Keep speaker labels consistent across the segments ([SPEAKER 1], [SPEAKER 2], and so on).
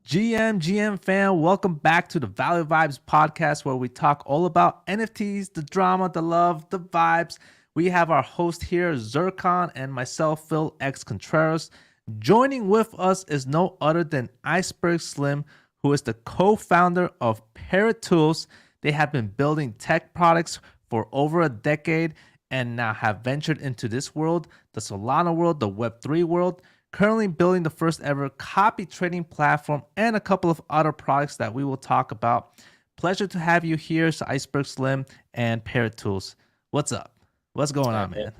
[SPEAKER 1] GM fan, welcome back to the Value Vibes podcast where we talk all about NFTs, the drama, the love, the vibes. We have our host here, Zircon, and myself, Phil X Contreras. Joining with us is no other than Iceberg Slim, who is the co-founder of Parrot Tools. They have been building tech products for over a decade and now have ventured into this world, the Solana world, the Web3 world, currently building the first ever copy trading platform and a couple of other products that we will talk about. Pleasure to have you here, Iceberg Slim and Parrot Tools. What's up? What's going on, man?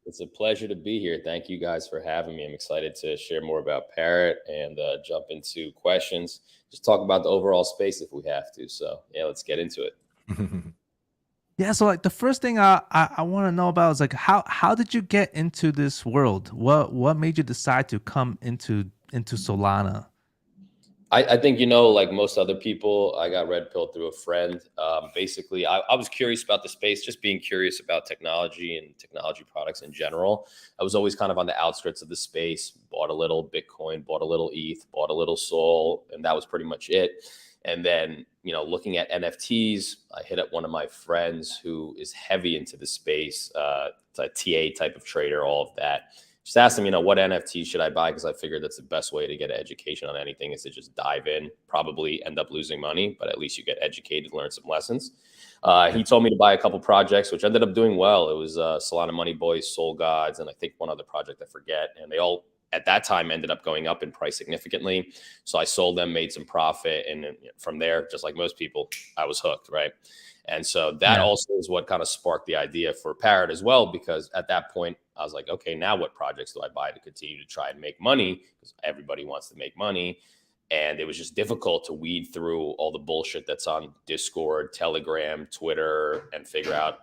[SPEAKER 2] It's a pleasure to be here. Thank you guys for having me. I'm excited to share more about Parrot and jump into questions. Just talk about the overall space if we have to. So yeah, let's get into it.
[SPEAKER 1] Yeah, so like the first thing I want to know about is like how did you get into this world? What made you decide to come into Solana?
[SPEAKER 2] I think, like most other people, I got red pilled through a friend. Basically, I was curious about the space, just being curious about technology and technology products in general. I was always kind of on the outskirts of the space, bought a little Bitcoin, bought a little ETH, bought a little Sol, and that was pretty much it. And then, looking at NFTs, I hit up one of my friends who is heavy into the space, it's a TA type of trader, all of that. Just asked him, what NFT should I buy? Because I figured that's the best way to get an education on anything is to just dive in, probably end up losing money, but at least you get educated, learn some lessons. He told me to buy a couple projects, which ended up doing well. It was Solana Money Boys, Soul Gods, and I think one other project I forget. And they all, at that time, ended up going up in price significantly. So I sold them, made some profit. And from there, just like most people, I was hooked, right? And so that also is what kind of sparked the idea for Parrot as well, because at that point, I was like, okay, now what projects do I buy to continue to try and make money? Because everybody wants to make money. And it was just difficult to weed through all the bullshit that's on Discord, Telegram, Twitter, and figure out,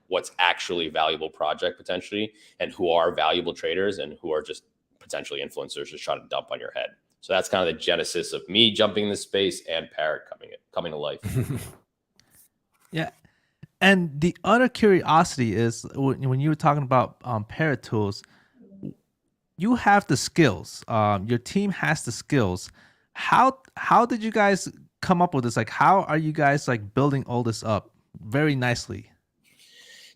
[SPEAKER 2] what's actually a valuable project potentially, and who are valuable traders and who are just potentially influencers just trying to dump on your head. So that's kind of the genesis of me jumping in this space and Parrot coming to life.
[SPEAKER 1] Yeah. And the other curiosity is when you were talking about Parrot Tools, you have the skills. Your team has the skills. How did you guys come up with this? Like, how are you guys like building all this up very nicely?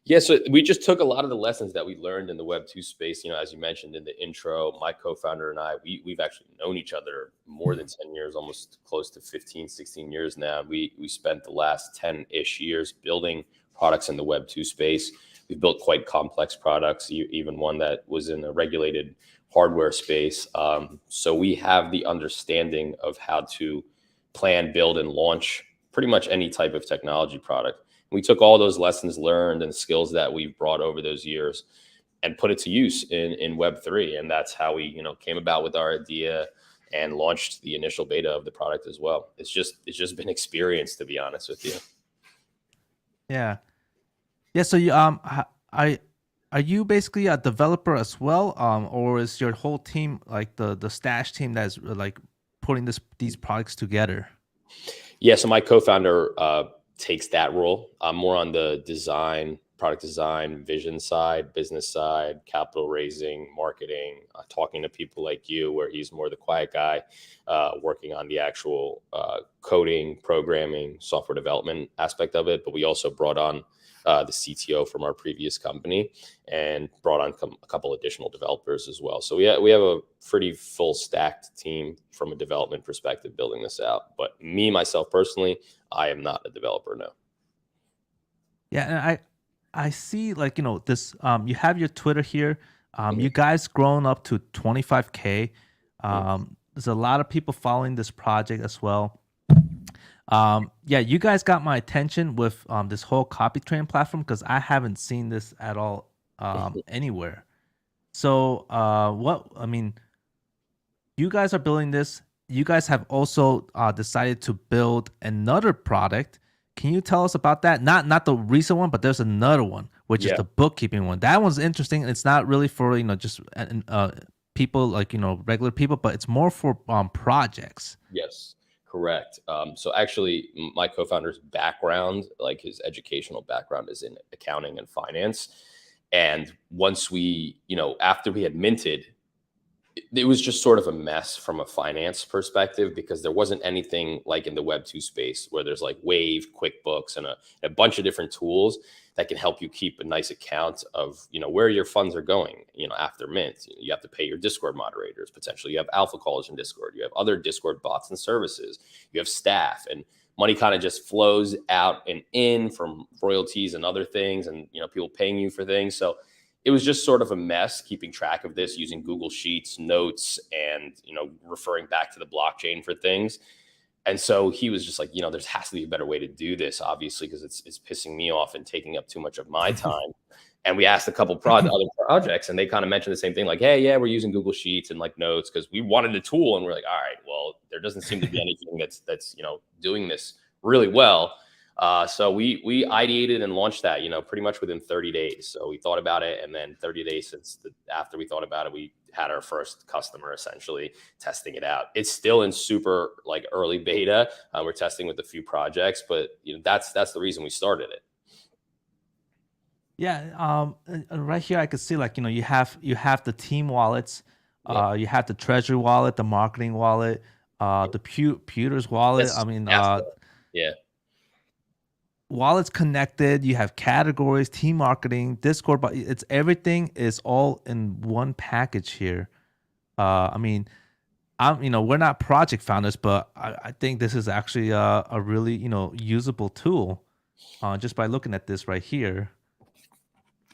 [SPEAKER 2] Yeah, so we just took a lot of the lessons that we learned in the Web2 space. As you mentioned in the intro, my co-founder and I, we've actually known each other more than 10 years, almost close to 15, 16 years now. We spent the last 10-ish years building products in the Web2 space. We've built quite complex products, even one that was in a regulated hardware space. So we have the understanding of how to plan, build, and launch pretty much any type of technology product. We took all those lessons learned and skills that we've brought over those years and put it to use in Web3. And that's how we, came about with our idea and launched the initial beta of the product as well. It's just been experience, to be honest with you.
[SPEAKER 1] Yeah. Yeah. So you, are you basically a developer as well? Or is your whole team like the stash team that's like putting these products together?
[SPEAKER 2] Yeah. So my co-founder, takes that role. I'm more on the design, product design, vision side, business side, capital raising, marketing, talking to people like you, where he's more the quiet guy, working on the actual coding, programming, software development aspect of it. But we also brought on the CTO from our previous company and brought on a couple additional developers as well. So we have a pretty full stacked team from a development perspective building this out. But myself personally, I am not a developer, no.
[SPEAKER 1] Yeah, and I see like, this, you have your Twitter here. You guys grown up to 25K. There's a lot of people following this project as well. Yeah, you guys got my attention with this whole copy trading platform because I haven't seen this at all anywhere. So you guys are building this. You guys have also decided to build another product. Can you tell us about that? Not the recent one, but there's another one, which is the bookkeeping one. That one's interesting. It's not really for just people like regular people, but it's more for projects.
[SPEAKER 2] Yes. Correct. So actually, my co-founder's background, like his educational background, is in accounting and finance. And once we, after we had minted, it was just sort of a mess from a finance perspective, because there wasn't anything like in the Web2 space where there's like Wave, QuickBooks, and a bunch of different tools that can help you keep a nice account of, where your funds are going, after mint. You have to pay your Discord moderators. Potentially you have alpha calls in Discord. You have other Discord bots and services. You have staff, and money kind of just flows out and in from royalties and other things, and, people paying you for things. So it was just sort of a mess keeping track of this using Google Sheets, notes, and, referring back to the blockchain for things. And so he was just like, there has to be a better way to do this, obviously, because it's pissing me off and taking up too much of my time. And we asked a couple other projects, and they kind of mentioned the same thing, like, hey, yeah, we're using Google Sheets and like notes because we wanted a tool. And we're like, all right, well, there doesn't seem to be anything that's doing this really well. So we ideated and launched that, pretty much within 30 days. So we thought about it, and then 30 days after we thought about it, we had our first customer essentially testing it out. It's still in super like early beta. We're testing with a few projects, but that's the reason we started it.
[SPEAKER 1] Yeah. Right here, I could see like, you have the team wallets, you have the treasury wallet, the marketing wallet, the pewters wallet.
[SPEAKER 2] Yeah.
[SPEAKER 1] Wallets connected. You have categories, team marketing, Discord, but it's everything is all in one package here. we're not project founders, but I think this is actually a really usable tool, just by looking at this right here.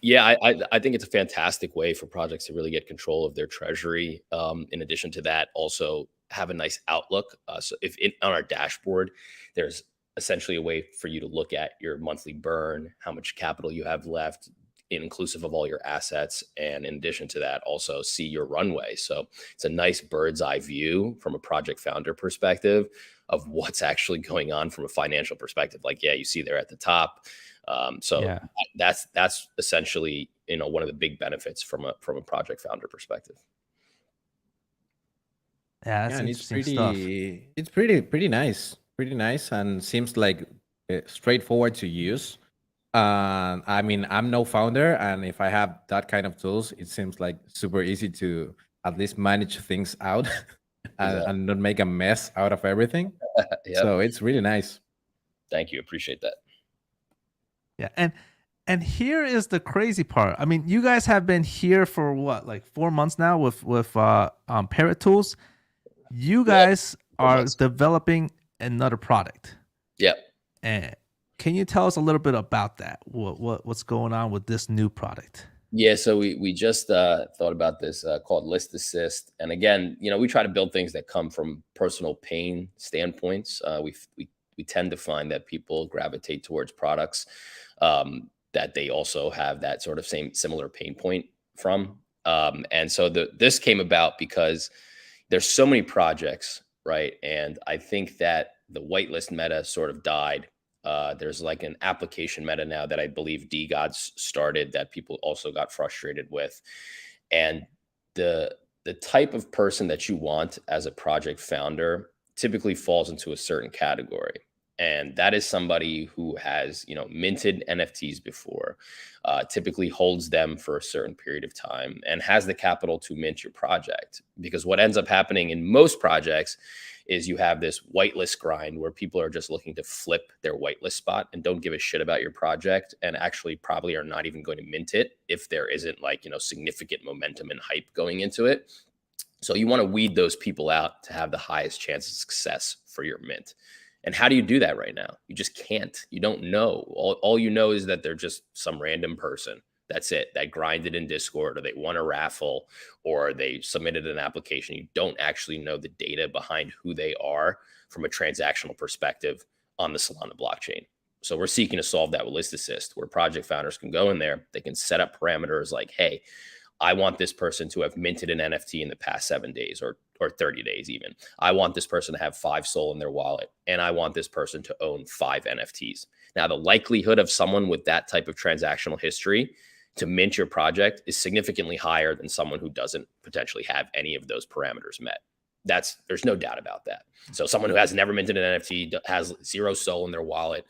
[SPEAKER 2] Yeah, I think it's a fantastic way for projects to really get control of their treasury. In addition to that, also have a nice outlook. So on our dashboard, there's essentially a way for you to look at your monthly burn, how much capital you have left, inclusive of all your assets. And in addition to that, also see your runway. So it's a nice bird's eye view from a project founder perspective of what's actually going on from a financial perspective. Like, yeah, you see there at the top. That's essentially, one of the big benefits from a project founder perspective.
[SPEAKER 1] Yeah, that's interesting stuff.
[SPEAKER 3] It's pretty nice. Pretty nice, and seems like straightforward to use. I'm no founder, and if I have that kind of tools, it seems like super easy to at least manage things out and not make a mess out of everything. So it's really nice.
[SPEAKER 2] Thank you. Appreciate that.
[SPEAKER 1] Yeah, and here is the crazy part. You guys have been here for what, like 4 months now with Parrot Tools. You guys are developing another product.
[SPEAKER 2] Yep.
[SPEAKER 1] And can you tell us a little bit about that? What's going on with this new product?
[SPEAKER 2] Yeah, so we just thought about this called List Assist, and again, we try to build things that come from personal pain standpoints. We tend to find that people gravitate towards products that they also have that sort of similar pain point from. And so this came about because there's so many projects, right? And I think that the whitelist meta sort of died. There's like an application meta now that I believe DeGods started that people also got frustrated with. And the type of person that you want as a project founder typically falls into a certain category. And that is somebody who has, minted NFTs before, typically holds them for a certain period of time, and has the capital to mint your project. Because what ends up happening in most projects is you have this whitelist grind where people are just looking to flip their whitelist spot and don't give a shit about your project, and actually probably are not even going to mint it if there isn't significant momentum and hype going into it. So you want to weed those people out to have the highest chance of success for your mint. And how do you do that right now? You just can't. You don't know. All you know is that they're just some random person. That's it. That grinded in Discord, or they won a raffle, or they submitted an application. You don't actually know the data behind who they are from a transactional perspective on the Solana blockchain. So we're seeking to solve that with List Assist, where project founders can go in there. They can set up parameters like, hey, I want this person to have minted an NFT in the past 7 days or 30 days even. I want this person to have 5 SOL in their wallet, and I want this person to own 5 NFTs. Now, the likelihood of someone with that type of transactional history to mint your project is significantly higher than someone who doesn't potentially have any of those parameters met. There's no doubt about that. So someone who has never minted an NFT, has 0 SOL in their wallet,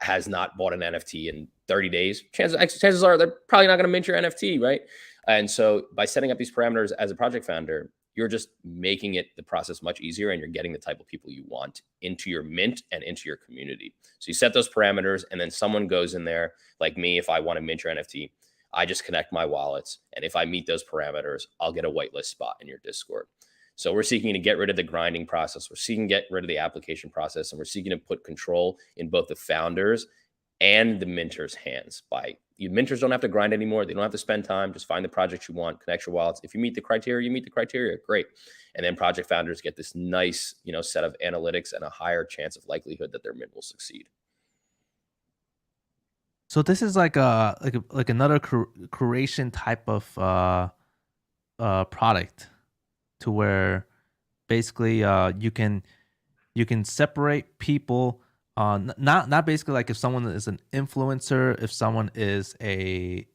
[SPEAKER 2] has not bought an NFT in 30 days, chances are they're probably not going to mint your NFT, right? And so by setting up these parameters as a project founder, you're just making it the process much easier, and you're getting the type of people you want into your mint and into your community. So you set those parameters, and then someone goes in there, like me, if I want to mint your NFT, I just connect my wallets. And if I meet those parameters, I'll get a whitelist spot in your Discord. So we're seeking to get rid of the grinding process. We're seeking to get rid of the application process, and we're seeking to put control in both the founders and the minters' hands. Minters don't have to grind anymore. They don't have to spend time. Just find the project you want, connect your wallets. If you meet the criteria, you meet the criteria. Great. And then project founders get this nice, set of analytics and a higher chance of likelihood that their mint will succeed.
[SPEAKER 1] So this is like another curation type of product, to where basically you can separate people. Not basically like if someone is an influencer, if someone is a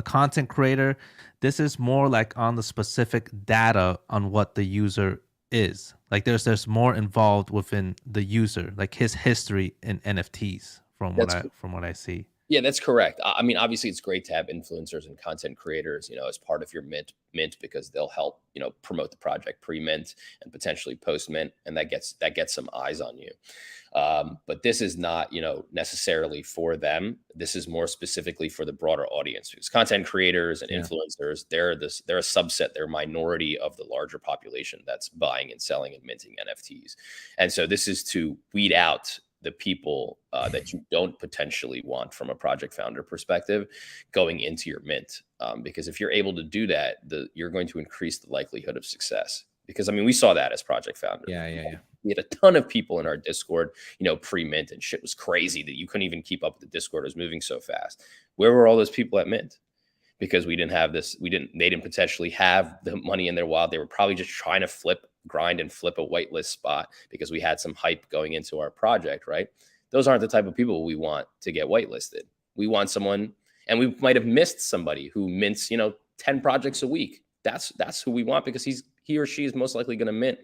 [SPEAKER 1] content creator. This is more like on the specific data on what the user is. Like there's more involved within the user, like his history in NFTs from what I see.
[SPEAKER 2] Yeah, that's correct. I mean, obviously, it's great to have influencers and content creators, as part of your mint, because they'll help, promote the project pre-mint and potentially post-mint, and that gets some eyes on you. But this is not, necessarily for them. This is more specifically for the broader audience, because content creators and influencers, they're a subset, they're a minority of the larger population that's buying and selling and minting NFTs. And so this is to weed out the people that you don't potentially want from a project founder perspective going into your mint. Because if you're able to do that, you're going to increase the likelihood of success. Because, I mean, we saw that as project founders.
[SPEAKER 3] Yeah.
[SPEAKER 2] We had a ton of people in our Discord, pre-mint, and shit was crazy that you couldn't even keep up with the Discord. It was moving so fast. Where were all those people at mint? Because we didn't have this, they didn't potentially have the money in their wallet. They were probably just trying to grind and flip a whitelist spot because we had some hype going into our project, right? Those aren't the type of people we want to get whitelisted. We want someone, and we might have missed somebody who mints, 10 projects a week. That's who we want, because he or she is most likely going to mint.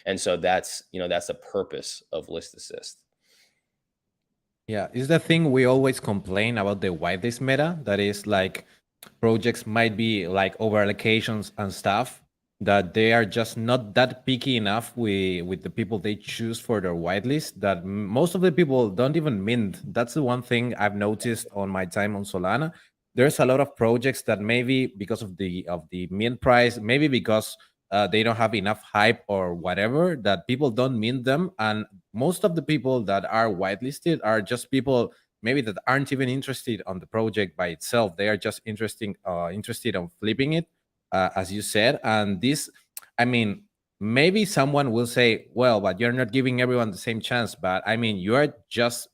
[SPEAKER 2] And so that's the purpose of List Assist.
[SPEAKER 3] Yeah, is the thing we always complain about the whitelist meta, that is like projects might be like over allocations and stuff, that they are just not that picky enough with the people they choose for their whitelist, that most of the people don't even mint. That's the one thing I've noticed on my time on Solana. There's a lot of projects that maybe because of the mint price, maybe because they don't have enough hype or whatever, that people don't mint them. And most of the people that are whitelisted are just people maybe that aren't even interested on the project by itself. They are just interested on flipping it, as you said. And this, I mean, maybe someone will say, well, but you're not giving everyone the same chance. But I mean, you are just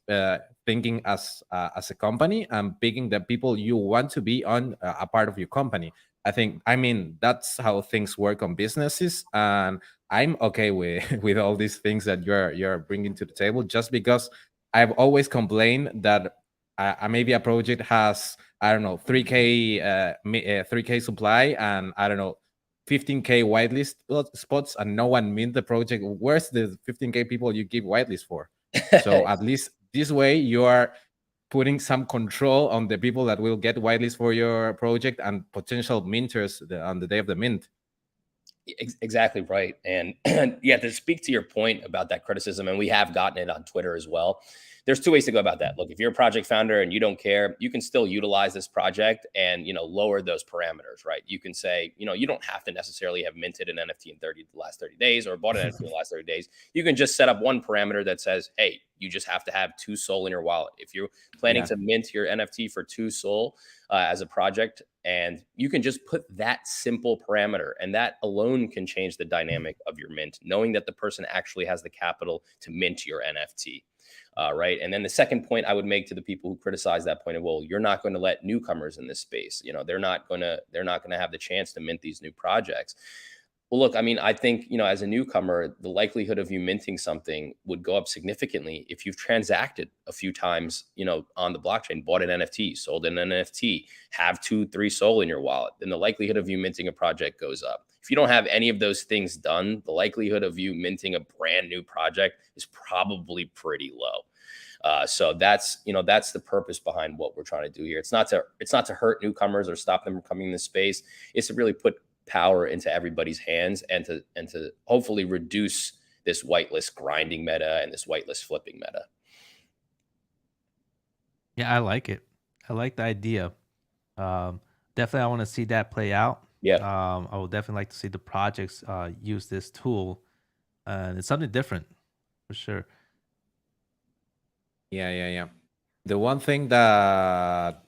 [SPEAKER 3] thinking as a company and picking the people you want to be on a part of your company. I mean, that's how things work on businesses. And I'm okay with all these things that you're bringing to the table, just because I've always complained that maybe a project has, I don't know, 3K supply and, I don't know, 15K whitelist spots, and no one mint the project. Where's the 15K people you give whitelist for? So at least this way you are putting some control on the people that will get whitelist for your project and potential minters on the day of the mint.
[SPEAKER 2] Exactly right. And yeah, to speak to your point about that criticism, and we have gotten it on Twitter as well, there's two ways to go about that. Look, if you're a project founder and you don't care, you can still utilize this project and, lower those parameters, right? You can say, you don't have to necessarily have minted an NFT in the last 30 days or bought an NFT in the last 30 days. You can just set up one parameter that says, hey, you just have to have 2 SOL in your wallet. If you're planning to mint your NFT for 2 SOL as a project, and you can just put that simple parameter, and that alone can change the dynamic of your mint, knowing that the person actually has the capital to mint your NFT. Right. And then the second point I would make to the people who criticize that point of, well, you're not going to let newcomers in this space. They're not going to have the chance to mint these new projects. Well, look, I mean, I think, as a newcomer, the likelihood of you minting something would go up significantly if you've transacted a few times, on the blockchain, bought an NFT, sold an NFT, have 2-3 SOL in your wallet. Then the likelihood of you minting a project goes up. If you don't have any of those things done, the likelihood of you minting a brand new project is probably pretty low. So that's that's the purpose behind what we're trying to do here. It's not to hurt newcomers or stop them from coming in the space. It's to really put power into everybody's hands and to hopefully reduce this whitelist grinding meta and this whitelist flipping meta.
[SPEAKER 1] Yeah, I like it. I like the idea. Definitely, I want to see that play out.
[SPEAKER 2] Yeah.
[SPEAKER 1] I would definitely like to see the projects use this tool. It's something different for sure.
[SPEAKER 3] Yeah. The one thing that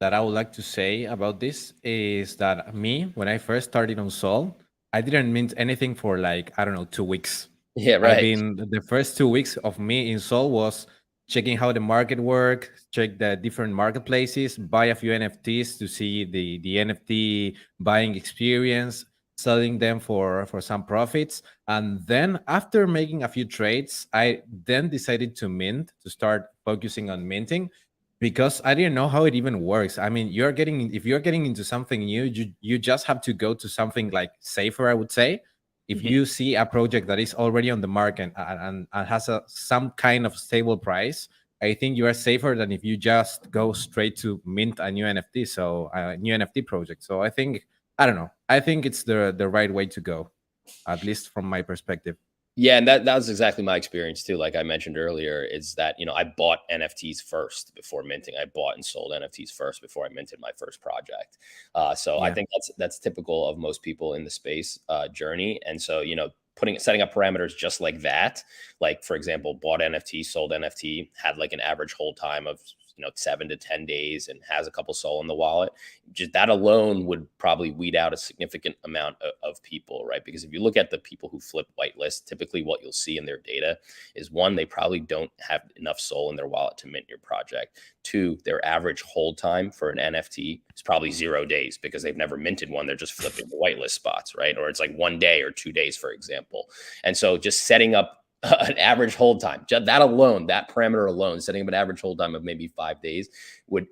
[SPEAKER 3] I would like to say about this is that when I first started on Sol, I didn't mint anything for like, I don't know, 2 weeks.
[SPEAKER 2] Yeah, right.
[SPEAKER 3] The first 2 weeks of me in Sol was checking how the market works, check the different marketplaces, buy a few NFTs to see the NFT buying experience, selling them for some profits. And then after making a few trades, I then decided to start focusing on minting, because I didn't know how it even works. I mean, if you're getting into something new, you just have to go to something like safer, I would say. If you see a project that is already on the market and has some kind of stable price, I think you are safer than if you just go straight to mint a new NFT, so a new NFT project. So I think it's the right way to go, at least from my perspective.
[SPEAKER 2] Yeah, and that was exactly my experience too. Like I mentioned earlier, is that I bought NFTs first before minting. I bought and sold NFTs first before I minted my first project. So I think that's typical of most people in the space journey. And so setting up parameters just like that, like for example, bought NFT, sold NFT, had like an average hold time of 7 to 10 days and has a couple SOL in the wallet. Just that alone would probably weed out a significant amount of people, right? Because if you look at the people who flip whitelist, typically what you'll see in their data is, one, they probably don't have enough SOL in their wallet to mint your project. Two, their average hold time for an NFT is probably 0 days because they've never minted one. They're just flipping the whitelist spots, right? Or it's like 1 day or 2 days, for example. And so just setting up an average hold time, that alone, that parameter alone, setting up an average hold time of maybe 5 days would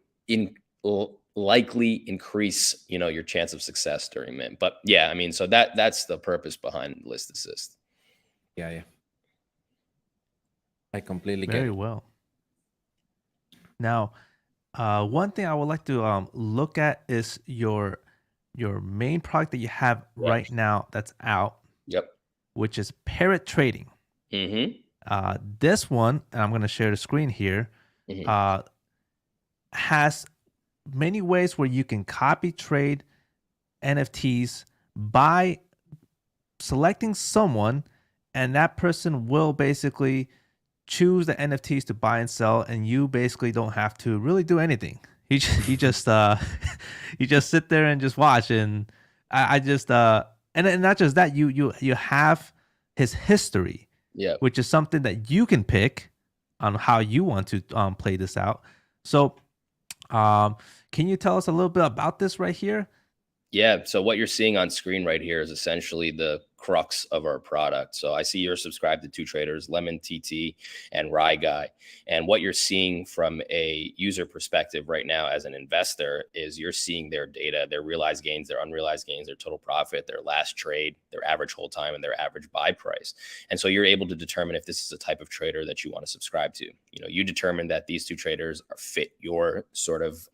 [SPEAKER 2] likely increase, your chance of success during mint. But yeah, I mean, so that's the purpose behind list assist.
[SPEAKER 3] Yeah. I completely get
[SPEAKER 1] Very
[SPEAKER 3] it.
[SPEAKER 1] well. Now, one thing I would like to look at is your main product that you have right now that's out.
[SPEAKER 2] Yep.
[SPEAKER 1] Which is Parrot Trading. This one, and I'm going to share the screen here, has many ways where you can copy trade NFTs by selecting someone, and that person will basically choose the NFTs to buy and sell, and you basically don't have to really do anything. You just you just sit there and just watch, and and not just that, you have his history.
[SPEAKER 2] Yeah,
[SPEAKER 1] which is something that you can pick on how you want to play this out. So, can you tell us a little bit about this right here?
[SPEAKER 2] Yeah. So what you're seeing on screen right here is essentially the crux of our product. So I see you're subscribed to 2 traders, Lemon TT and Rye Guy. And what you're seeing from a user perspective right now as an investor is you're seeing their data, their realized gains, their unrealized gains, their total profit, their last trade, their average hold time, and their average buy price. And so you're able to determine if this is a type of trader that you want to subscribe to. You determine that these 2 traders fit your sort of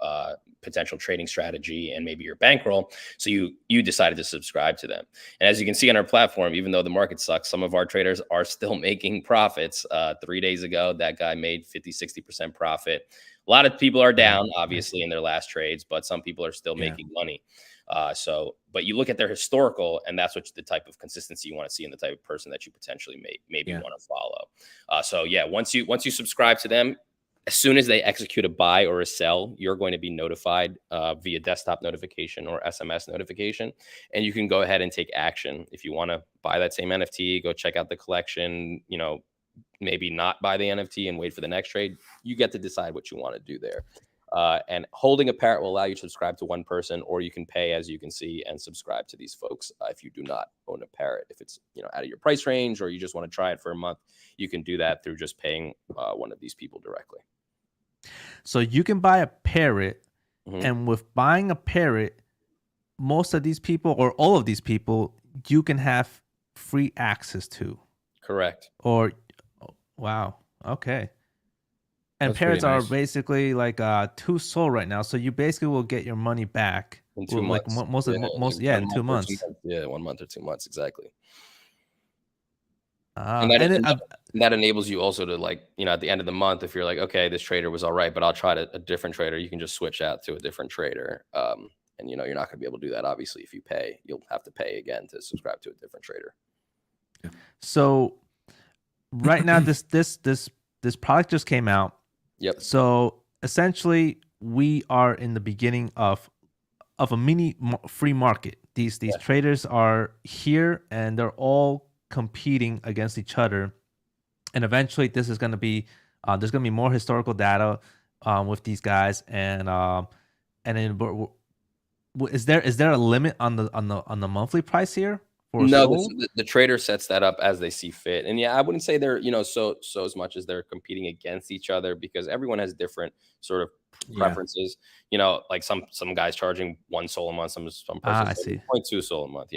[SPEAKER 2] potential trading strategy and maybe your bankroll. So you decided to subscribe to them. And as you can see on our platform, even though the market sucks, some of our traders are still making profits. 3 days ago, that guy made 50-60% profit. A lot of people are down, obviously, in their last trades, but some people are still making money. But you look at their historical, and that's the type of consistency you want to see in the type of person that you potentially maybe want to follow. Once you subscribe to them, as soon as they execute a buy or a sell, you're going to be notified via desktop notification or SMS notification, and you can go ahead and take action. If you want to buy that same NFT, go check out the collection, maybe not buy the NFT and wait for the next trade. You get to decide what you want to do there. And holding a Parrot will allow you to subscribe to one person, or you can pay, as you can see, and subscribe to these folks. If you do not own a Parrot, if it's out of your price range, or you just want to try it for a month, you can do that through just paying one of these people directly.
[SPEAKER 1] So you can buy a Parrot, and with buying a Parrot, most of these people, or all of these people, you can have free access to.
[SPEAKER 2] Correct.
[SPEAKER 1] Or, wow, okay. And
[SPEAKER 3] That's pretty
[SPEAKER 1] parrots are
[SPEAKER 3] nice.
[SPEAKER 1] basically like 2 SOL right now, so you basically will get your money back
[SPEAKER 2] In 2
[SPEAKER 1] like
[SPEAKER 2] months.
[SPEAKER 1] most
[SPEAKER 2] Yeah,
[SPEAKER 1] of most yeah
[SPEAKER 2] 1
[SPEAKER 1] in 2
[SPEAKER 2] month or 2
[SPEAKER 1] months.
[SPEAKER 2] months. Yeah, 1 month or 2 months, exactly.
[SPEAKER 1] Ah,
[SPEAKER 2] And that
[SPEAKER 1] and it,
[SPEAKER 2] and that that enables you also to, like, at the end of the month, if you're like, "Okay, this trader was alright, but I'll try a different trader," you can just switch out to a different trader. And, you're not gonna be able to do that, obviously, if you pay. You'll have to pay again to subscribe to a different trader.
[SPEAKER 1] so right now this product just came out.
[SPEAKER 2] Yep.
[SPEAKER 1] So essentially, we are in the beginning of a mini free market. These
[SPEAKER 2] Yeah.
[SPEAKER 1] traders are here, and they're all competing against each other. And eventually, this is going to be there's going to be more historical data with these guys, and then is there a limit on the monthly price here for
[SPEAKER 2] No,
[SPEAKER 1] Soul?
[SPEAKER 2] the trader sets that up as they see fit. And yeah, I wouldn't say they're, so as much as they're competing against each other, because everyone has different sort of
[SPEAKER 3] Yeah.
[SPEAKER 2] preferences. Like some guys charging 1 SOL a month, some person
[SPEAKER 1] I
[SPEAKER 2] charging
[SPEAKER 1] see.
[SPEAKER 2] 0.2 SOL a month.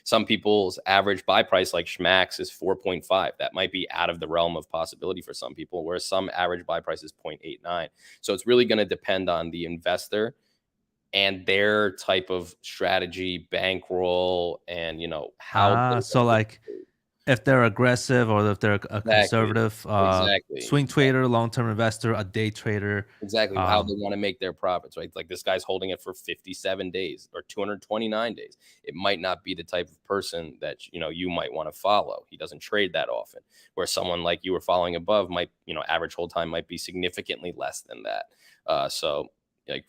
[SPEAKER 2] Some people's average buy price, like Schmax, is 4.5. That might be out of the realm of possibility for some people, whereas some average buy price is 0.89. So it's really going to depend on the investor and their type of strategy, bankroll, and how they
[SPEAKER 1] So
[SPEAKER 2] want to
[SPEAKER 1] like if they're aggressive or if they're a
[SPEAKER 2] exactly,
[SPEAKER 1] conservative swing
[SPEAKER 2] exactly,
[SPEAKER 1] trader, long-term investor, a day trader.
[SPEAKER 2] exactly how they want to make their profits, right? Like this guy's holding it for 57 days or 229 days. It might not be the type of person that you might want to follow. He doesn't trade that often. Where someone like you were following above might, average hold time might be significantly less than that. So like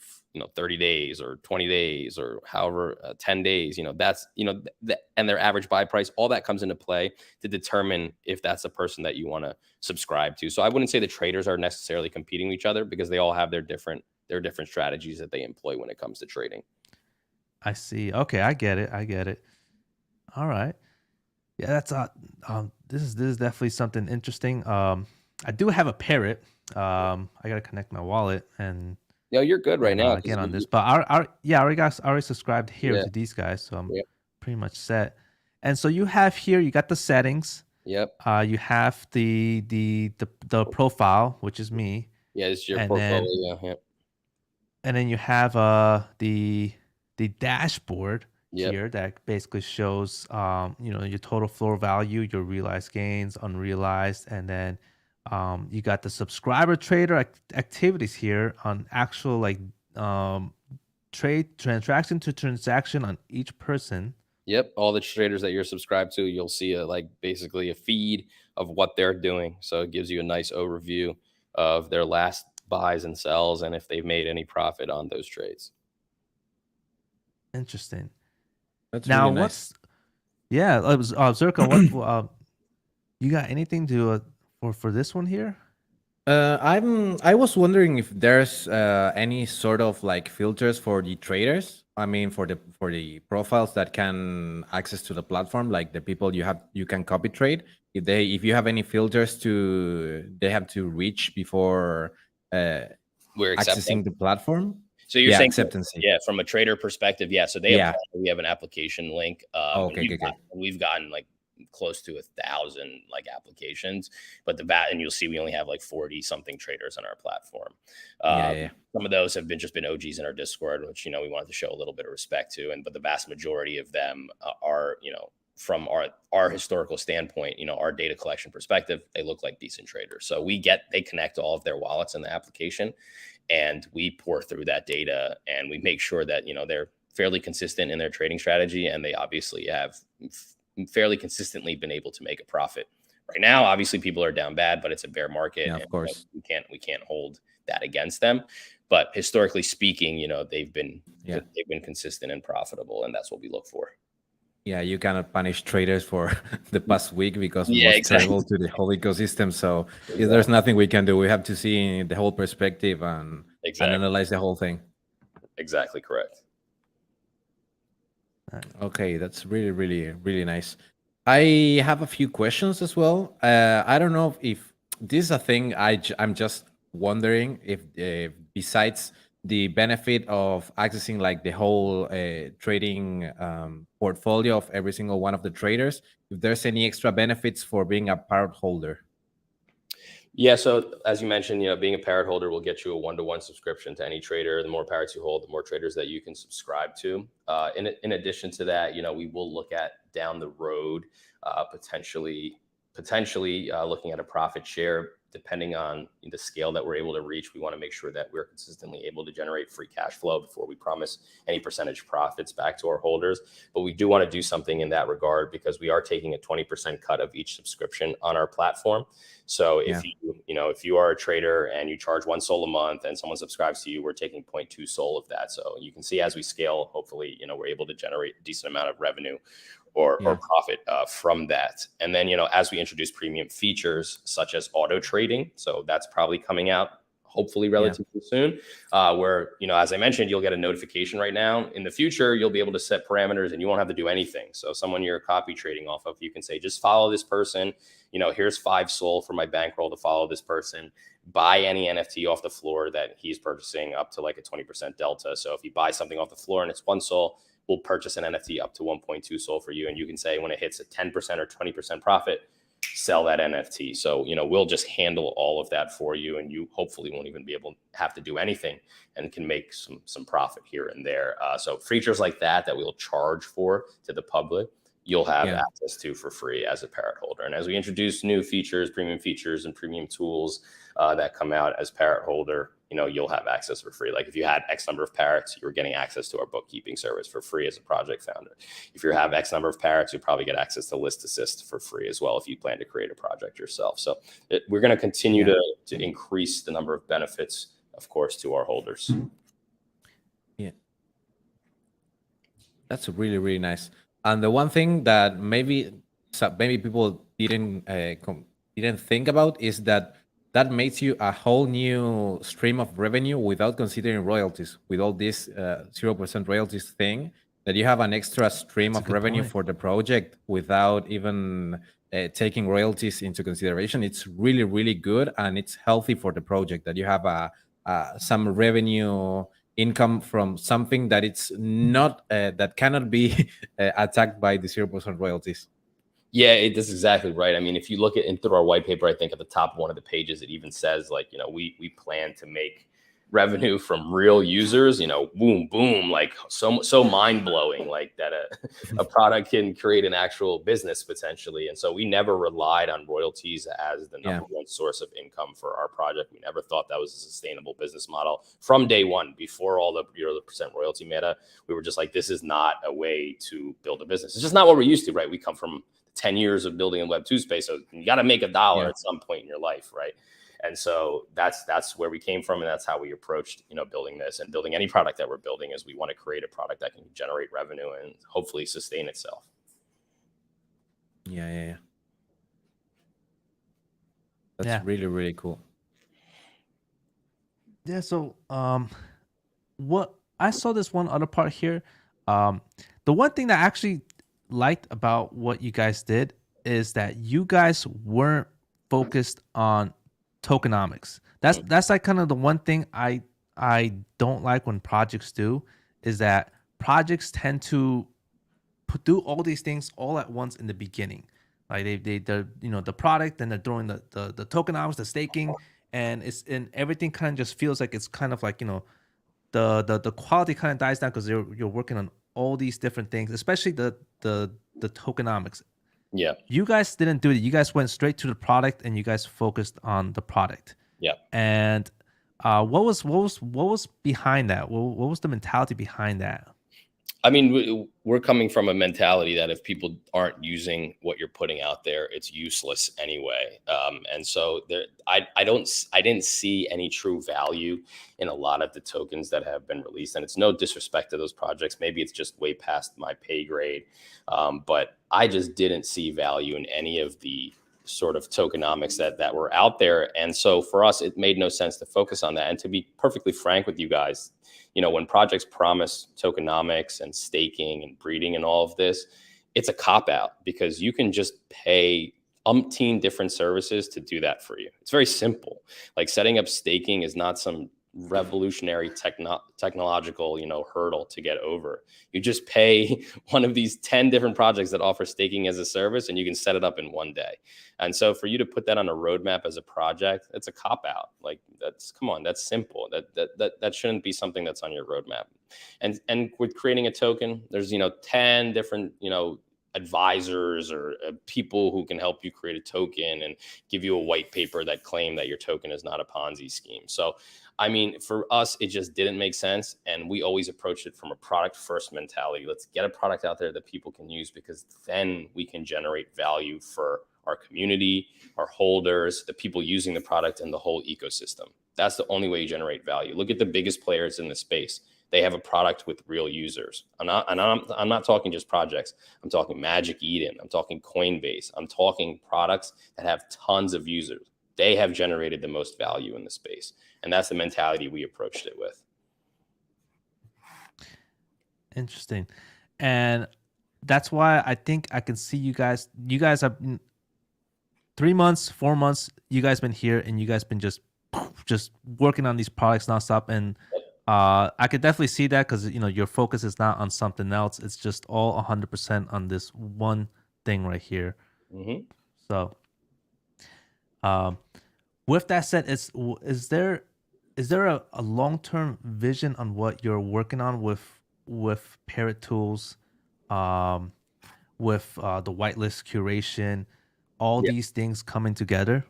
[SPEAKER 2] 30 days or 20 days or however 10 days, that's and their average buy price, all that comes into play to determine if that's a person that you want to subscribe to. So I wouldn't say the traders are necessarily competing with each other, because they all have their different strategies that they employ when it comes to trading.
[SPEAKER 1] I see. Okay, I get it. All right. Yeah, that's this is definitely something interesting. I do have a parrot. I gotta connect my wallet and
[SPEAKER 2] No, you're good right now,
[SPEAKER 1] get
[SPEAKER 2] 'cause
[SPEAKER 1] on this. But I already subscribed here
[SPEAKER 2] yeah,
[SPEAKER 1] to these guys, so I'm
[SPEAKER 2] yeah,
[SPEAKER 1] pretty much set. And so you have here, you got the settings.
[SPEAKER 2] yep,
[SPEAKER 1] You have the profile, which is me,
[SPEAKER 2] yeah, it's your
[SPEAKER 1] and then
[SPEAKER 2] portfolio. Yep,
[SPEAKER 1] you have the dashboard
[SPEAKER 2] yep,
[SPEAKER 1] here that basically shows your total floor value, your realized gains, unrealized, and then you got the subscriber trader activities here on actual like trade transaction to transaction on each person.
[SPEAKER 2] yep. All the traders that you're subscribed to, you'll see basically a feed of what they're doing. So it gives you a nice overview of their last buys and sells, and if they've made any profit on those trades.
[SPEAKER 1] Interesting.
[SPEAKER 3] That's
[SPEAKER 1] Now,
[SPEAKER 3] really nice.
[SPEAKER 1] it was Zircon, what you got anything to for this one here?
[SPEAKER 3] I was wondering if there's any sort of like filters for the traders. I mean, for the profiles that can access to the platform, like the people you can copy trade. If you have any filters they have to reach before
[SPEAKER 2] We're accepting.
[SPEAKER 3] accessing the platform.
[SPEAKER 2] So you're
[SPEAKER 3] Yeah,
[SPEAKER 2] saying,
[SPEAKER 3] acceptance.
[SPEAKER 2] yeah, from a trader perspective, yeah. So they
[SPEAKER 3] Yeah.
[SPEAKER 2] apply. We have an application link.
[SPEAKER 3] Oh,
[SPEAKER 2] And
[SPEAKER 3] okay, okay.
[SPEAKER 2] we've gotten like close to 1,000 like applications, but and you'll see we only have like 40 something traders on our platform.
[SPEAKER 3] Yeah.
[SPEAKER 2] Some of those have just been OGs in our Discord, which we wanted to show a little bit of respect to, but the vast majority of them are from our historical standpoint, our data collection perspective, they look like decent traders. So they connect all of their wallets in the application, and we pour through that data, and we make sure that they're fairly consistent in their trading strategy, and they obviously have fairly consistently been able to make a profit. Right now, obviously, people are down bad, but it's a bear market,
[SPEAKER 3] Yeah, of course.
[SPEAKER 2] we can't hold that against them. But historically speaking, they've been consistent and profitable, and that's what we look for.
[SPEAKER 3] Yeah, you cannot punish traders for the past week because it
[SPEAKER 2] Yeah,
[SPEAKER 3] was
[SPEAKER 2] exactly.
[SPEAKER 3] terrible to the whole ecosystem. So
[SPEAKER 2] Exactly.
[SPEAKER 3] there's nothing we can do. We have to see the whole perspective and analyze the whole thing.
[SPEAKER 2] Exactly correct.
[SPEAKER 3] Okay, that's really, really, really nice. I have a few questions as well. I don't know if this is a thing. I'm just wondering if besides the benefit of accessing like the whole trading portfolio of every single one of the traders, if there's any extra benefits for being a Parrot holder.
[SPEAKER 2] Yeah. So as you mentioned, being a Parrot holder will get you a 1-to-1 subscription to any trader. The more Parrots you hold, the more traders that you can subscribe to. In addition to that, we will look at down the road, potentially looking at a profit share. Depending on the scale that we're able to reach, we want to make sure that we're consistently able to generate free cash flow before we promise any percentage profits back to our holders. But we do want to do something in that regard because we are taking a 20% cut of each subscription on our platform. So if if you are a trader and you charge 1 SOL a month and someone subscribes to you, we're taking 0.2 SOL of that. So you can see as we scale, hopefully, we're able to generate a decent amount of revenue or profit from that. And then, as we introduce premium features such as auto trading, so that's probably coming out hopefully relatively soon, where, as I mentioned, you'll get a notification right now. In the future, you'll be able to set parameters and you won't have to do anything. So someone you're copy trading off of, you can say, just follow this person. Here's 5 SOL for my bankroll to follow this person. Buy any NFT off the floor that he's purchasing up to like a 20% delta. So if you buy something off the floor and it's 1 SOL, we'll purchase an NFT up to 1.2 SOL for you. And you can say when it hits a 10% or 20% profit, sell that NFT. So, we'll just handle all of that for you. And you hopefully won't even be able to have to do anything and can make some profit here and there. So features like that we'll charge for to the public, you'll have access to for free as a Parrot holder. And as we introduce new features, premium features and premium tools that come out as Parrot holder, you'll have access for free. Like if you had X number of Parrots, you were getting access to our bookkeeping service for free as a project founder. If you have X number of Parrots, you'll probably get access to List Assist for free as well if you plan to create a project yourself. So we're going to continue to increase the number of benefits, of course, to our holders.
[SPEAKER 3] Yeah. That's really, really nice. And the one thing that maybe people didn't think about is that makes you a whole new stream of revenue without considering royalties. With all this 0% royalties thing, that you have an extra stream of revenue for the project without even taking royalties into consideration. It's really, really good, and it's healthy for the project that you have some revenue income from something that it's not that cannot be attacked by the 0% royalties.
[SPEAKER 2] Yeah, that's exactly right. I mean, if you look at through our white paper, I think at the top of one of the pages, it even says like, we plan to make revenue from real users, boom, boom, like so mind blowing, like that a product can create an actual business potentially. And so we never relied on royalties as the number one source of income for our project. We never thought that was a sustainable business model from day one. Before all the percent royalty meta, we were just like, this is not a way to build a business. It's just not what we're used to, right? We come from 10 years of building a Web2 space. So you got to make $1 at some point in your life, right? And so that's where we came from. And that's how we approached, building this and building any product that we're building is we want to create a product that can generate revenue and hopefully sustain itself.
[SPEAKER 3] Yeah. That's really, really cool.
[SPEAKER 1] Yeah. So, what I saw this one other part here. The one thing that I actually liked about what you guys did is that you guys weren't focused on tokenomics. That's like kind of the one thing I don't like when projects do, is that projects tend to do all these things all at once in the beginning. Like they're the product, then they're throwing the tokenomics, the staking, and everything kind of just feels like it's kind of like the quality kind of dies down because you're working on all these different things, especially the tokenomics.
[SPEAKER 2] Yeah.
[SPEAKER 1] You guys didn't do it. You guys went straight to the product and you guys focused on the product.
[SPEAKER 2] Yeah.
[SPEAKER 1] And what was behind that? What was the mentality behind that?
[SPEAKER 2] I mean, we're coming from a mentality that if people aren't using what you're putting out there, it's useless anyway. And so I didn't see any true value in a lot of the tokens that have been released. And it's no disrespect to those projects. Maybe it's just way past my pay grade. But I just didn't see value in any of the sort of tokenomics that were out there. And so for us, it made no sense to focus on that. And to be perfectly frank with you guys, when projects promise tokenomics and staking and breeding and all of this, it's a cop-out because you can just pay umpteen different services to do that for you. It's very simple. Like setting up staking is not some revolutionary technological, hurdle to get over. You just pay one of these 10 different projects that offer staking as a service, and you can set it up in one day. And so for you to put that on a roadmap as a project, it's a cop out. Like, come on, that's simple. That shouldn't be something that's on your roadmap. And with creating a token, there's 10 different advisors or people who can help you create a token and give you a white paper that claim that your token is not a Ponzi scheme. So I mean, for us, it just didn't make sense. And we always approached it from a product first mentality. Let's get a product out there that people can use, because then we can generate value for our community, our holders, the people using the product, and the whole ecosystem. That's the only way you generate value. Look at the biggest players in the space. They have a product with real users. I'm not talking just projects. I'm talking Magic Eden. I'm talking Coinbase. I'm talking products that have tons of users. They have generated the most value in the space. And that's the mentality we approached it with.
[SPEAKER 1] Interesting. And that's why I think I can see you guys have 3 months, 4 months, you guys been here, and you guys been just working on these products nonstop. And I could definitely see that, because your focus is not on something else. It's just all 100% on this one thing right here.
[SPEAKER 2] Mm-hmm.
[SPEAKER 1] So with that said, is there a long-term vision on what you're working on with Parrot Tools, with the whitelist curation, all these things coming together?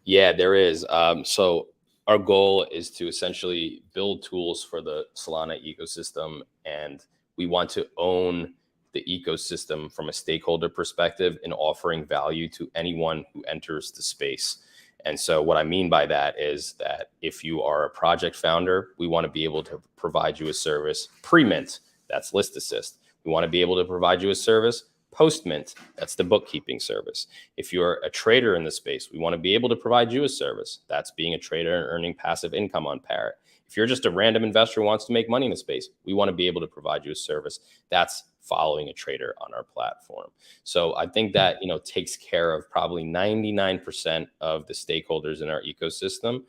[SPEAKER 2] Yeah, there is. So our goal is to essentially build tools for the Solana ecosystem, and we want to own the ecosystem from a stakeholder perspective in offering value to anyone who enters the space. And so what I mean by that is that if you are a project founder, we want to be able to provide you a service pre-mint, that's list assist. We want to be able to provide you a service post-mint, that's the bookkeeping service. If you're a trader in the space, we want to be able to provide you a service, that's being a trader and earning passive income on Parrot. If you're just a random investor who wants to make money in the space, we want to be able to provide you a service that's following a trader on our platform. So I think that, takes care of probably 99% of the stakeholders in our ecosystem.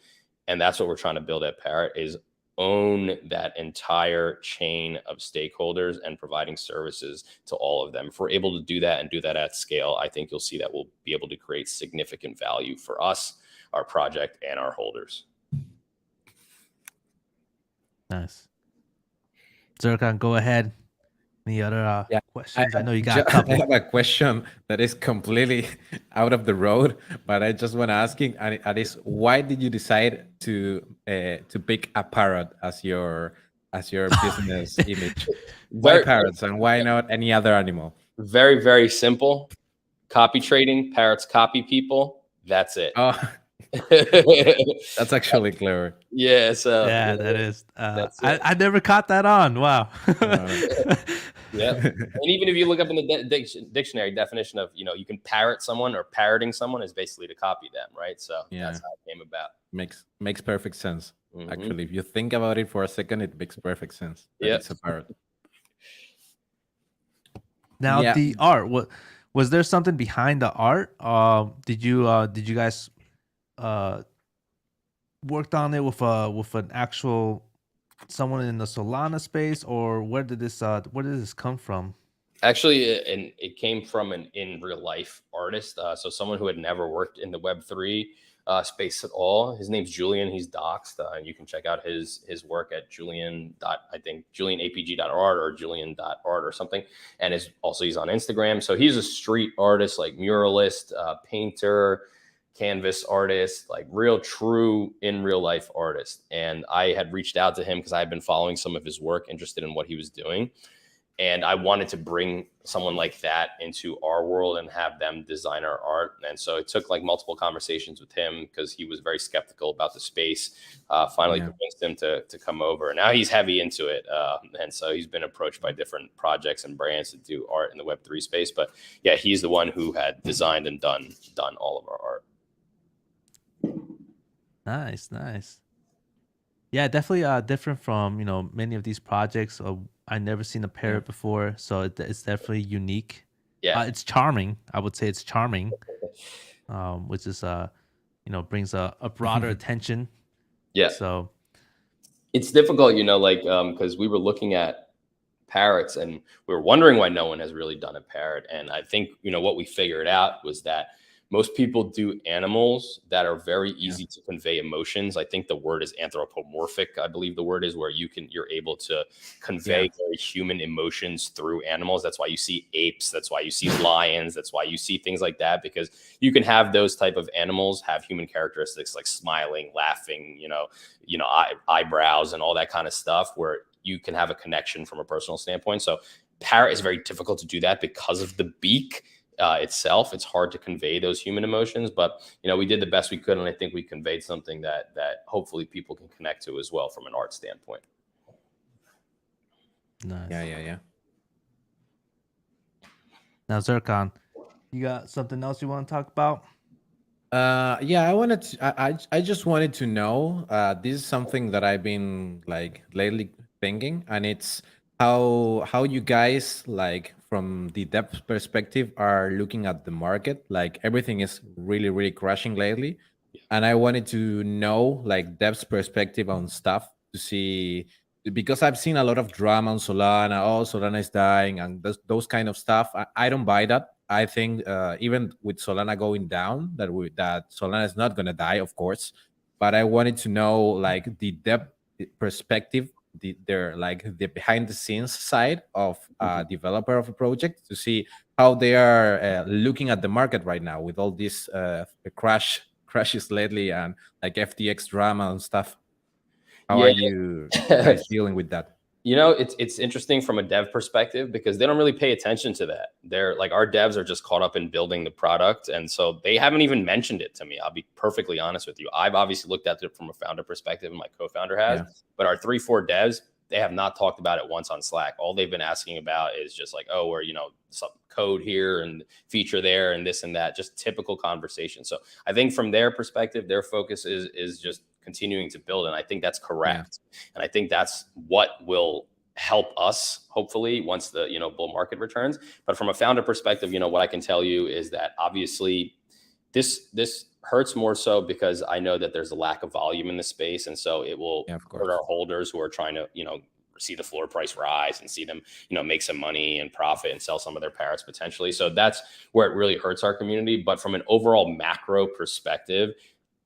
[SPEAKER 2] And that's what we're trying to build at Parrot, is own that entire chain of stakeholders and providing services to all of them. If we're able to do that and do that at scale, I think you'll see that we'll be able to create significant value for us, our project, and our holders.
[SPEAKER 1] Nice. Zircon, go ahead. Any other questions? I know you got a
[SPEAKER 3] I
[SPEAKER 1] couple.
[SPEAKER 3] have a question that is completely out of the road, but I just want to asking, and it is, why did you decide to pick a parrot as your business image? Why parrots, and why not any other animal?
[SPEAKER 2] Very, very simple. Copy trading. Parrots copy people. That's it.
[SPEAKER 3] Oh, that's actually clever.
[SPEAKER 2] Yeah. So
[SPEAKER 1] yeah, that is. I never caught that on. Wow.
[SPEAKER 2] Yeah. And even if you look up in the dictionary definition of, you can parrot someone, or parroting someone is basically to copy them, right? So that's how it came about.
[SPEAKER 3] Makes perfect sense. Mm-hmm. Actually, if you think about it for a second, it makes perfect sense. Yeah, it's a parrot.
[SPEAKER 1] Now the art, was there something behind the art? Did you guys worked on it with an actual someone in the Solana space, or where did this come from?
[SPEAKER 2] Actually, and it came from an in real life artist. So someone who had never worked in the Web3 space at all. His name's Julian. He's doxed, and you can check out his work at julianapg.art or julian.art or something. And he's on Instagram. So he's a street artist, like muralist, painter, canvas artist, like real true in real life artist. And I had reached out to him because I had been following some of his work, interested in what he was doing. And I wanted to bring someone like that into our world and have them design our art. And so it took like multiple conversations with him, because he was very skeptical about the space. Finally convinced him to come over. Now he's heavy into it. And so he's been approached by different projects and brands to do art in the Web3 space. But yeah, he's the one who had designed and done all of our art.
[SPEAKER 1] Nice. Yeah, definitely different from many of these projects. I never seen a parrot before, so it's definitely unique. Yeah, it's charming. I would say it's charming, which is brings a broader attention.
[SPEAKER 2] Yeah.
[SPEAKER 1] So
[SPEAKER 2] It's difficult, like because we were looking at parrots and we were wondering why no one has really done a parrot. And I think, what we figured out was that most people do animals that are very
[SPEAKER 3] Yeah.
[SPEAKER 2] easy to convey emotions. I think the word is anthropomorphic. I believe the word is where you're able to
[SPEAKER 3] Yeah.
[SPEAKER 2] convey very human emotions through animals. That's why you see apes. That's why you see lions. That's why you see things like that, because you can have those type of animals have human characteristics like smiling, laughing, eyebrows and all that kind of stuff, where you can have a connection from a personal standpoint. So parrot is very difficult to do that because of the beak itself. It's hard to convey those human emotions, but we did the best we could, and I think we conveyed something that hopefully people can connect to as well from an art standpoint.
[SPEAKER 1] Nice.
[SPEAKER 3] Yeah.
[SPEAKER 1] Now, Zircon, you got something else you want to talk about?
[SPEAKER 3] Yeah, I wanted to, I just wanted to know, this is something that I've been like lately thinking, and it's how you guys, like, from the depth perspective, are looking at the market. Like, everything is really, really crashing lately. And I wanted to know, like, depth perspective on stuff to see, because I've seen a lot of drama on Solana. Oh, Solana is dying, and those kind of stuff. I don't buy that. I think, even with Solana going down, that Solana is not gonna die, of course. But I wanted to know, like, the depth perspective, the behind the scenes side of a developer of a project, to see how they are looking at the market right now with all these crashes lately, and like FTX drama and stuff. How are
[SPEAKER 2] Yeah.
[SPEAKER 3] you guys dealing with that?
[SPEAKER 2] It's interesting from a dev perspective because they don't really pay attention to that. They're like, our devs are just caught up in building the product. And so they haven't even mentioned it to me. I'll be perfectly honest with you. I've obviously looked at it from a founder perspective, and my co-founder has,
[SPEAKER 3] Yeah.
[SPEAKER 2] but our 3-4 devs, they have not talked about it once on Slack. All they've been asking about is just like, oh, we're, some code here and feature there and this and that, just typical conversation. So I think from their perspective, their focus is just continuing to build. And I think that's correct. And I think that's what will help us hopefully once the bull market returns. But from a founder perspective, what I can tell you is that obviously this hurts more so because I know that there's a lack of volume in the space, and so it will
[SPEAKER 3] Of
[SPEAKER 2] hurt
[SPEAKER 3] course.
[SPEAKER 2] our holders who are trying to see the floor price rise and see them make some money and profit and sell some of their parrots potentially. So that's where it really hurts our community. But from an overall macro perspective,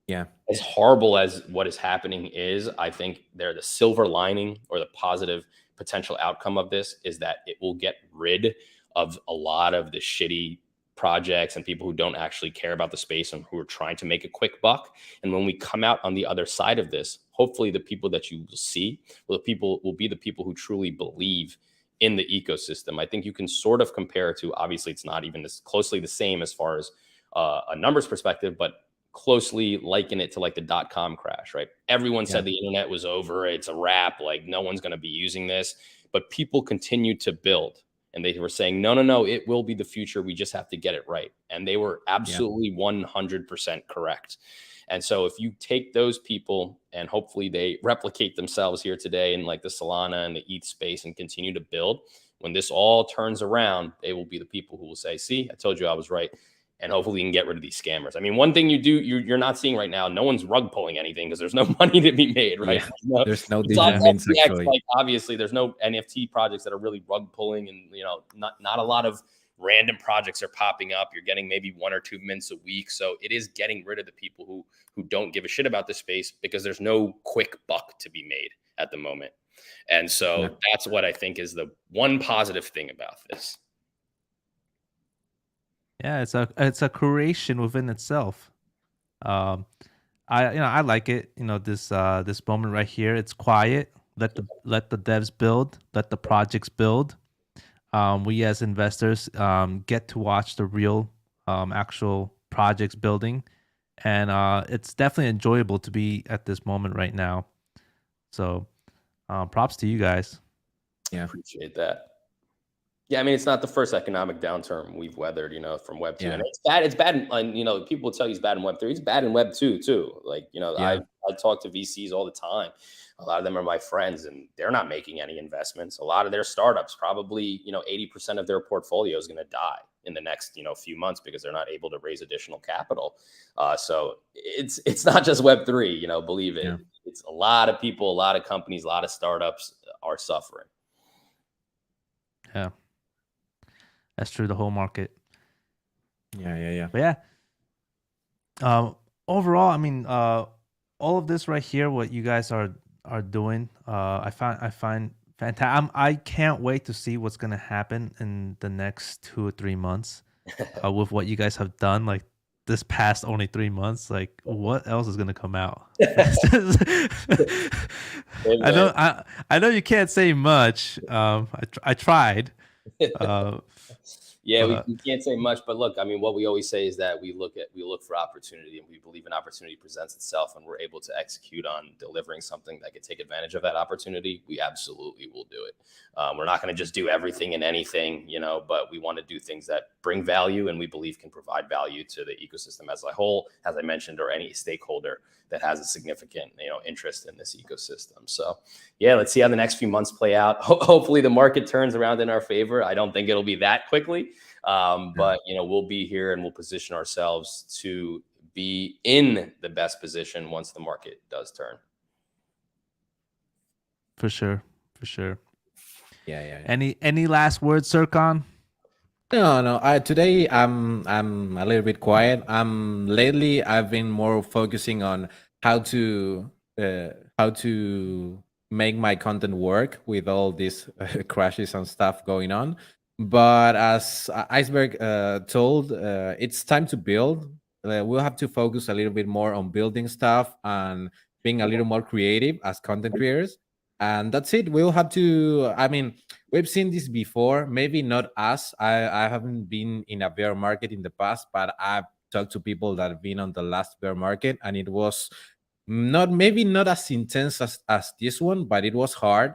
[SPEAKER 3] Yeah.
[SPEAKER 2] as horrible as what is happening is, I think the silver lining or the positive potential outcome of this is that it will get rid of a lot of the shitty projects and people who don't actually care about the space and who are trying to make a quick buck. And when we come out on the other side of this, hopefully the people that you will see will be the people who truly believe in the ecosystem. I think you can sort of compare it to, obviously it's not even as closely the same as far as a numbers perspective, but closely liken it to like the .com crash, right? Everyone said the internet was over. It's a wrap. Like no one's going to be using this, but people continued to build, and they were saying, no, it will be the future. We just have to get it right. And they were absolutely 100% correct. And so if you take those people and hopefully they replicate themselves here today in like the Solana and the ETH space and continue to build, when this all turns around, they will be the people who will say, see, I told you I was right. And hopefully you can get rid of these scammers. I mean, one thing you're not seeing right now, no one's rug pulling anything because there's no money to be made, right?
[SPEAKER 3] Yeah. There's no
[SPEAKER 2] Besides
[SPEAKER 3] digital means,
[SPEAKER 2] FTX,
[SPEAKER 3] actually.
[SPEAKER 2] like obviously there's no NFT projects that are really rug pulling, and not a lot of random projects are popping up. You're getting maybe 1 or 2 mints a week. So it is getting rid of the people who don't give a shit about the space because there's no quick buck to be made at the moment. And so that's what I think is the one positive thing about this.
[SPEAKER 1] Yeah, it's a creation within itself. I like it. This moment right here. It's quiet. Let the devs build. Let the projects build. We as investors get to watch the real actual projects building, and it's definitely enjoyable to be at this moment right now. So props to you guys.
[SPEAKER 3] Yeah,
[SPEAKER 2] appreciate that. Yeah, I mean, it's not the first economic downturn we've weathered, from Web 2. And it's bad. It's bad. And, people will tell you it's bad in Web 3. It's bad in Web 2 too. Like, I talk to VCs all the time. A lot of them are my friends, and they're not making any investments. A lot of their startups, probably, 80% of their portfolio is going to die. in the next, few months because they're not able to raise additional capital. So it's not just Web3, believe it.
[SPEAKER 3] Yeah.
[SPEAKER 2] It's a lot of people, a lot of companies, a lot of startups are suffering.
[SPEAKER 1] Yeah, that's true. The whole market.
[SPEAKER 3] Yeah.
[SPEAKER 1] But yeah. Overall, I mean, all of this right here, what you guys are doing, I find fantastic. I can't wait to see what's gonna happen in the next 2 or 3 months with what you guys have done. Like this past only 3 months, like what else is gonna come out? I know you can't say much. I tried.
[SPEAKER 2] Yeah,
[SPEAKER 1] But
[SPEAKER 2] we can't say much, but look, I mean, what we always say is that we look for opportunity, and we believe an opportunity presents itself, and we're able to execute on delivering something that could take advantage of that opportunity. We absolutely will do it. We're not going to just do everything and anything, but we want to do things that bring value and we believe can provide value to the ecosystem as a whole, as I mentioned, or any stakeholder that has a significant, interest in this ecosystem. So yeah, let's see how the next few months play out. Hopefully the market turns around in our favor. I don't think it'll be that quickly. But we'll be here and we'll position ourselves to be in the best position once the market does turn.
[SPEAKER 1] for sure.
[SPEAKER 3] Yeah.
[SPEAKER 1] Any last words, Zircon?
[SPEAKER 3] No. Today I'm a little bit quiet. Lately I've been more focusing on how to make my content work with all these crashes and stuff going on. But as Iceberg told, it's time to build. We'll have to focus a little bit more on building stuff and being a little more creative as content creators. And that's it. We'll have to. I mean, we've seen this before. Maybe not us. I haven't been in a bear market in the past, but I've talked to people that have been on the last bear market, and it was maybe not as intense as this one, but it was hard.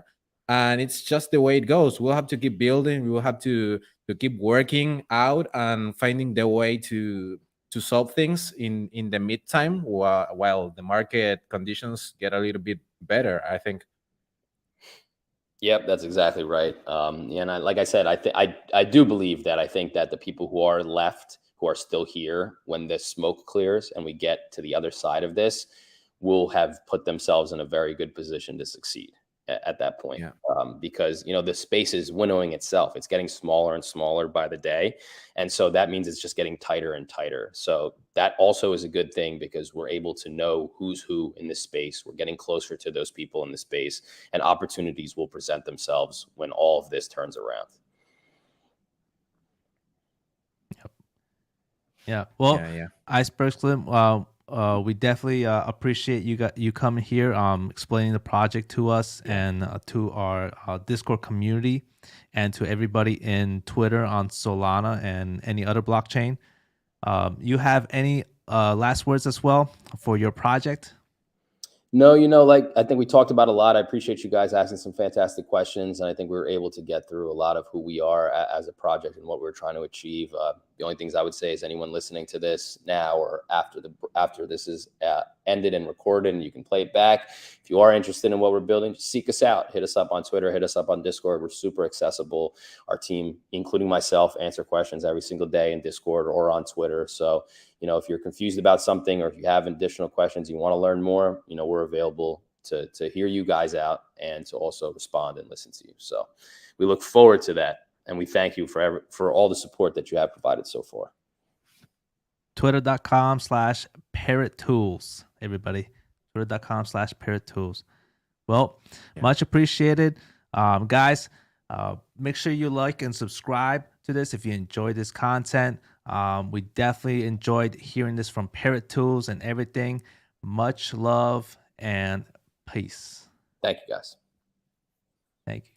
[SPEAKER 3] And it's just the way it goes. We'll have to keep building. We'll have to keep working out and finding the way to solve things in the midtime while the market conditions get a little bit better, I think.
[SPEAKER 2] Yep, that's exactly right. And like I said, I do believe that. I think that the people who are left, who are still here, when this smoke clears and we get to the other side of this, will have put themselves in a very good position to succeed at that point.
[SPEAKER 3] Yeah.
[SPEAKER 2] Because the space is winnowing itself. It's getting smaller and smaller by the day, and so that means it's just getting tighter and tighter. So that also is a good thing because we're able to know who's who in this space. We're getting closer to those people in the space, and opportunities will present themselves when all of this turns around.
[SPEAKER 1] Yeah. Well,
[SPEAKER 3] Yeah.
[SPEAKER 1] Iceberg Slim, we definitely appreciate you coming here, explaining the project to us and to our Discord community and to everybody in Twitter on Solana and any other blockchain. You have any last words as well for your project?
[SPEAKER 2] No, like I think we talked about a lot. I appreciate you guys asking some fantastic questions, and I think we were able to get through a lot of who we are as a project and what we're trying to achieve. The only things I would say is anyone listening to this now or after this is ended and recorded and you can play it back, if you are interested in what we're building, just seek us out. Hit us up on Twitter, hit us up on Discord. We're super accessible. Our team, including myself, answer questions every single day in Discord or on Twitter. So if you're confused about something or if you have additional questions, you want to learn more, we're available to hear you guys out and to also respond and listen to you. So we look forward to that. And we thank you for all the support that you have provided so far.
[SPEAKER 1] Twitter.com/Parrot Tools, everybody. Twitter.com/Parrot Tools. Well, much appreciated. Guys, make sure you like and subscribe to this if you enjoy this content. We definitely enjoyed hearing this from Parrot Tools and everything. Much love and peace.
[SPEAKER 2] Thank you, guys.
[SPEAKER 1] Thank you.